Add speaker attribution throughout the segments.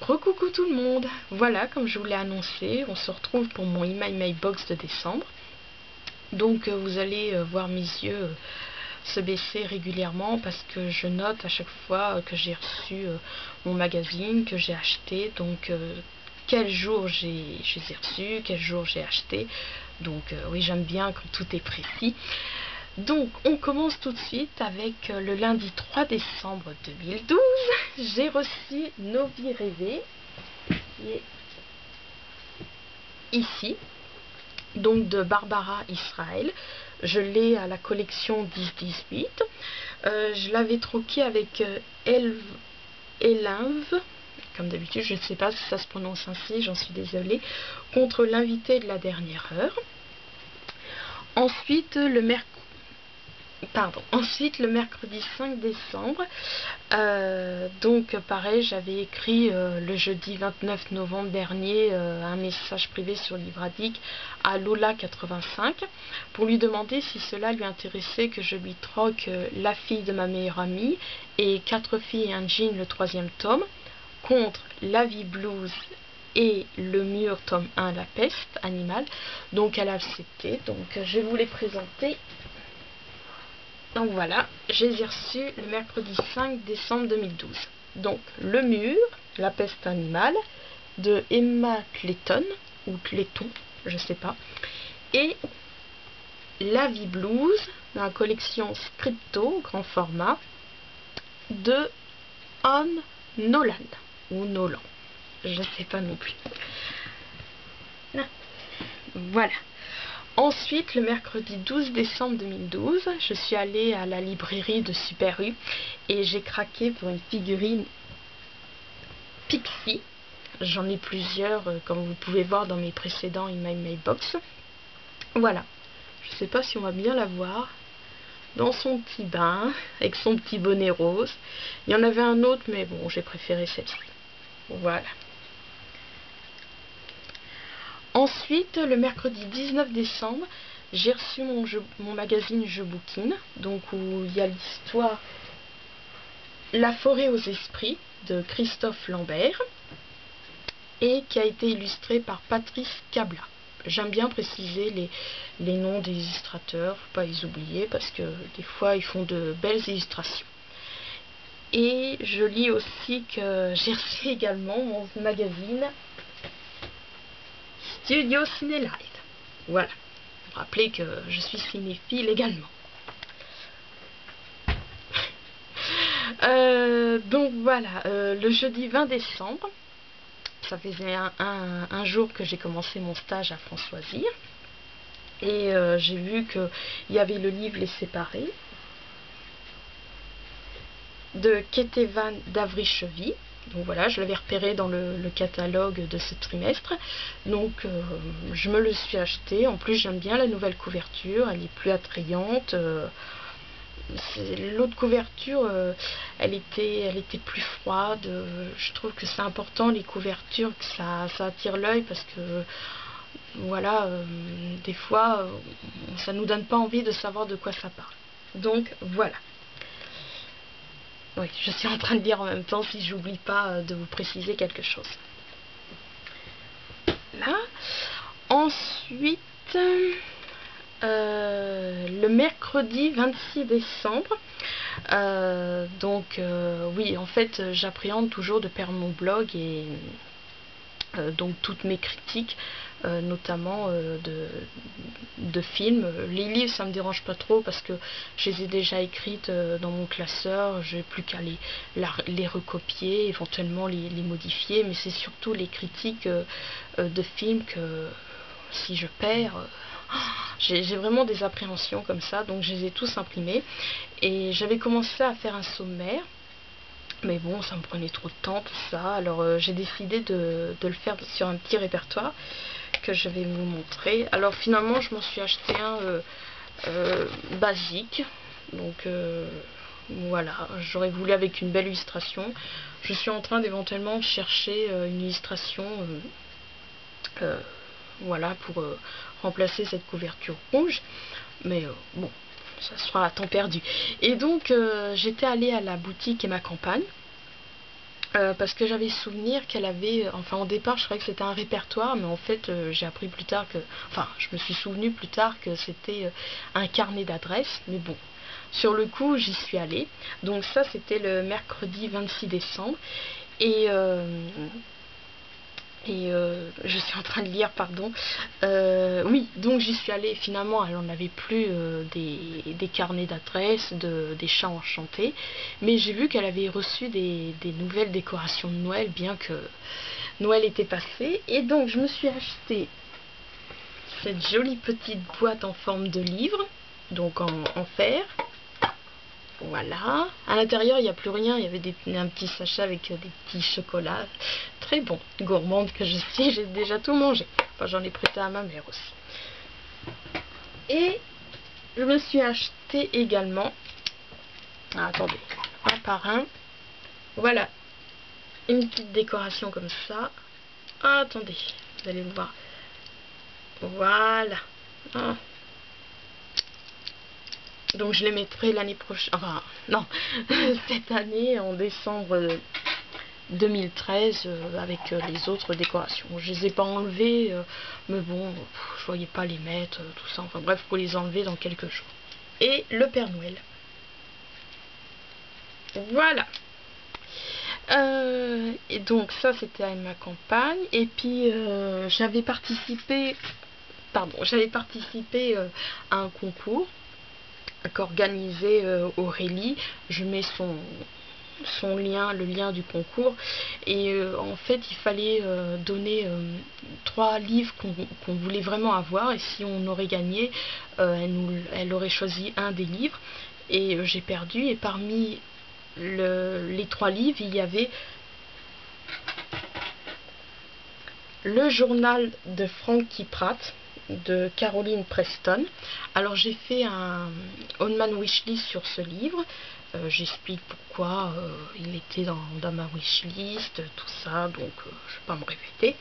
Speaker 1: Recoucou tout le monde. Voilà, comme je vous l'ai annoncé, on se retrouve pour mon My Box de décembre. Donc vous allez voir mes yeux se baisser régulièrement parce que je note à chaque fois que j'ai reçu mon magazine, que j'ai acheté. Donc quel jour je les ai reçus, quel jour j'ai acheté. Donc oui, j'aime bien quand tout est précis. Donc on commence tout de suite avec le lundi 3 décembre 2012. J'ai reçu Nos vies rêvées, qui est ici, donc de Barbara Israël. Je l'ai à la collection 10-18. Je l'avais troqué avec Elinve, comme d'habitude, je ne sais pas si ça se prononce ainsi, j'en suis désolée, contre l'invité de la dernière heure. Ensuite, le mercredi 5 décembre, donc pareil, j'avais écrit le jeudi 29 novembre dernier un message privé sur Livradic à Lola85 pour lui demander si cela lui intéressait que je lui troque La fille de ma meilleure amie et 4 filles et un jean, le 3e tome, contre La vie blues et Le mur tome 1, La peste animale. Donc elle a accepté, donc je vais vous les présenter. Donc voilà, je les ai reçus le mercredi 5 décembre 2012. Donc Le mur, La peste animale, de Emma Clayton, ou Clayton, je sais pas, et La vie blues, dans la collection Scripto, grand format, de Anne Nolan, ou Nolan, je sais pas non plus. Voilà. Ensuite, le mercredi 12 décembre 2012, je suis allée à la librairie de Super U et j'ai craqué pour une figurine Pixie. J'en ai plusieurs, comme vous pouvez voir dans mes précédents My Box. Voilà. Je ne sais pas si on va bien la voir. Dans son petit bain, avec son petit bonnet rose. Il y en avait un autre, mais bon, j'ai préféré celle-ci. Voilà. Ensuite, le mercredi 19 décembre, j'ai reçu mon magazine Je bouquine, donc où il y a l'histoire La forêt aux esprits de Christophe Lambert et qui a été illustré par Patrice Cabla. J'aime bien préciser les noms des illustrateurs, faut pas les oublier parce que des fois ils font de belles illustrations. Et je lis aussi que j'ai reçu également mon magazine Studio Ciné-Live. Voilà. Vous rappelez que je suis cinéphile également. Donc voilà, le jeudi 20 décembre, ça faisait un jour que j'ai commencé mon stage à Françoisir. Et j'ai vu qu'il y avait le livre Les Séparés de Ketevan d'Avricheville. Donc voilà, je l'avais repéré dans le catalogue de ce trimestre. Donc je me le suis acheté. En plus, j'aime bien la nouvelle couverture. Elle est plus attrayante. L'autre couverture, elle était plus froide. Je trouve que c'est important les couvertures, que ça attire l'œil parce que voilà, des fois, ça nous donne pas envie de savoir de quoi ça parle. Donc voilà. Oui, je suis en train de lire en même temps si j'oublie pas de vous préciser quelque chose. Là. Ensuite, le mercredi 26 décembre, oui, en fait, j'appréhende toujours de perdre mon blog et donc toutes mes critiques, notamment de films. Les livres, ça me dérange pas trop parce que je les ai déjà écrites dans mon classeur. J'ai plus qu'à les recopier, éventuellement les modifier, mais c'est surtout les critiques de films que si je perds, j'ai vraiment des appréhensions comme ça. Donc je les ai tous imprimés et j'avais commencé à faire un sommaire. Mais bon, ça me prenait trop de temps, tout ça. Alors j'ai décidé de le faire sur un petit répertoire que je vais vous montrer. Alors finalement, je m'en suis acheté un basique. Donc voilà, j'aurais voulu avec une belle illustration. Je suis en train d'éventuellement chercher une illustration voilà, pour remplacer cette couverture rouge. Mais bon, ça sera à temps perdu. Et donc j'étais allée à la boutique et ma campagne parce que j'avais souvenir qu'elle avait, enfin au départ je croyais que c'était un répertoire, mais en fait j'ai appris plus tard que, enfin je me suis souvenu plus tard que c'était un carnet d'adresses, mais bon, sur le coup j'y suis allée. Donc ça c'était le mercredi 26 décembre, et je suis en train de lire, pardon. Oui, donc j'y suis allée. Finalement, elle n'en avait plus des carnets d'adresses, des chats enchantés. Mais j'ai vu qu'elle avait reçu des nouvelles décorations de Noël, bien que Noël était passé. Et donc, je me suis acheté cette jolie petite boîte en forme de livre, donc en fer. Voilà. À l'intérieur, il n'y a plus rien. Il y avait un petit sachet avec des petits chocolats. Très bon. Gourmande que je suis, j'ai déjà tout mangé. Enfin, j'en ai prêté à ma mère aussi. Et je me suis acheté également... Ah, attendez. Un par un. Voilà. Une petite décoration comme ça. Ah, attendez. Vous allez voir. Voilà. Ah. Donc je les mettrai l'année prochaine, enfin non, cette année en décembre 2013 avec les autres décorations. Je les ai pas enlevées, mais bon, je voyais pas les mettre, tout ça. Enfin bref, faut les enlever dans quelques jours. Et le Père Noël. Voilà. Et donc ça c'était à ma campagne. Et puis j'avais participé à un concours qu'organisait Aurélie. Je mets son lien, le lien du concours, et en fait il fallait donner 3 livres qu'on voulait vraiment avoir, et si on aurait gagné, elle aurait choisi un des livres, et j'ai perdu, et parmi les 3 livres il y avait le journal de Frankie Pratt de Caroline Preston. Alors j'ai fait un on-man wishlist sur ce livre. J'explique pourquoi il était dans ma wishlist, tout ça, donc je ne vais pas me répéter.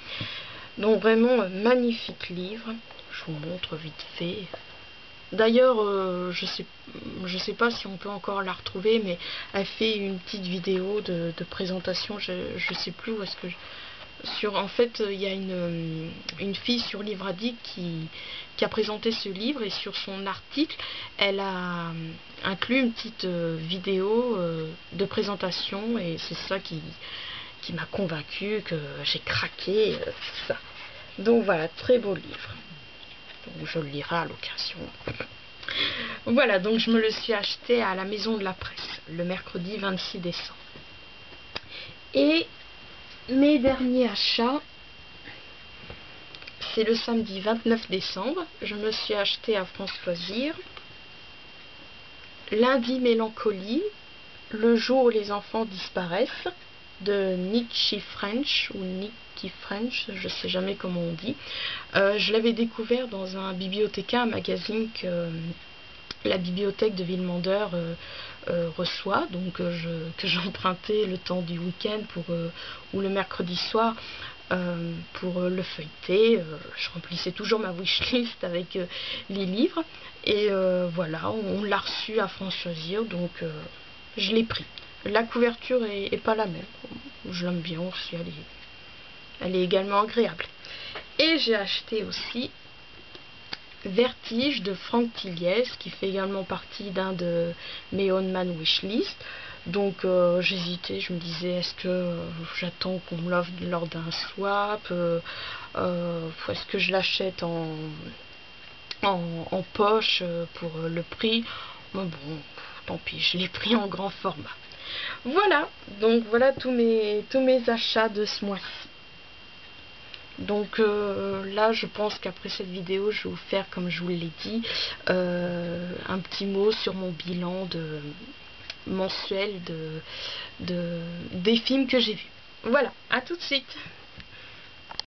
Speaker 1: Donc vraiment magnifique livre. Je vous montre vite fait. D'ailleurs, je sais pas si on peut encore la retrouver, mais elle fait une petite vidéo de présentation. Je sais plus où est-ce que en fait, il y a une fille sur Livre Addict qui a présenté ce livre, et sur son article, elle a inclus une petite vidéo de présentation, et c'est ça qui m'a convaincue que j'ai craqué, ça. Donc voilà, très beau livre. Donc je le lirai à l'occasion. Voilà, donc je me le suis acheté à la Maison de la Presse le mercredi 26 décembre. Et mes derniers achats, c'est le samedi 29 décembre. Je me suis acheté à France Loisirs Lundi Mélancolie, le jour où les enfants disparaissent, de Nicky French ou Nicky French, je sais jamais comment on dit. Je l'avais découvert dans un bibliothécaire, un magazine que la bibliothèque de Villemandeur reçoit, donc que j'empruntais le temps du week-end ou le mercredi soir pour le feuilleter. Je remplissais toujours ma wishlist avec les livres, et voilà, on l'a reçu à France Loisirs, donc je l'ai pris. La couverture est pas la même, je l'aime bien aussi, elle est également agréable. Et j'ai acheté aussi Vertige de Franck Tilliez, qui fait également partie d'un de mes On-Man Wishlist. Donc j'hésitais, je me disais, est-ce que j'attends qu'on me l'offre lors d'un swap, est-ce que je l'achète en poche pour le prix. Mais bon, tant pis, je l'ai pris en grand format. Voilà, donc voilà tous mes achats de ce mois-ci. Donc là, je pense qu'après cette vidéo, je vais vous faire, comme je vous l'ai dit, un petit mot sur mon bilan mensuel des films que j'ai vus. Voilà, à tout de suite.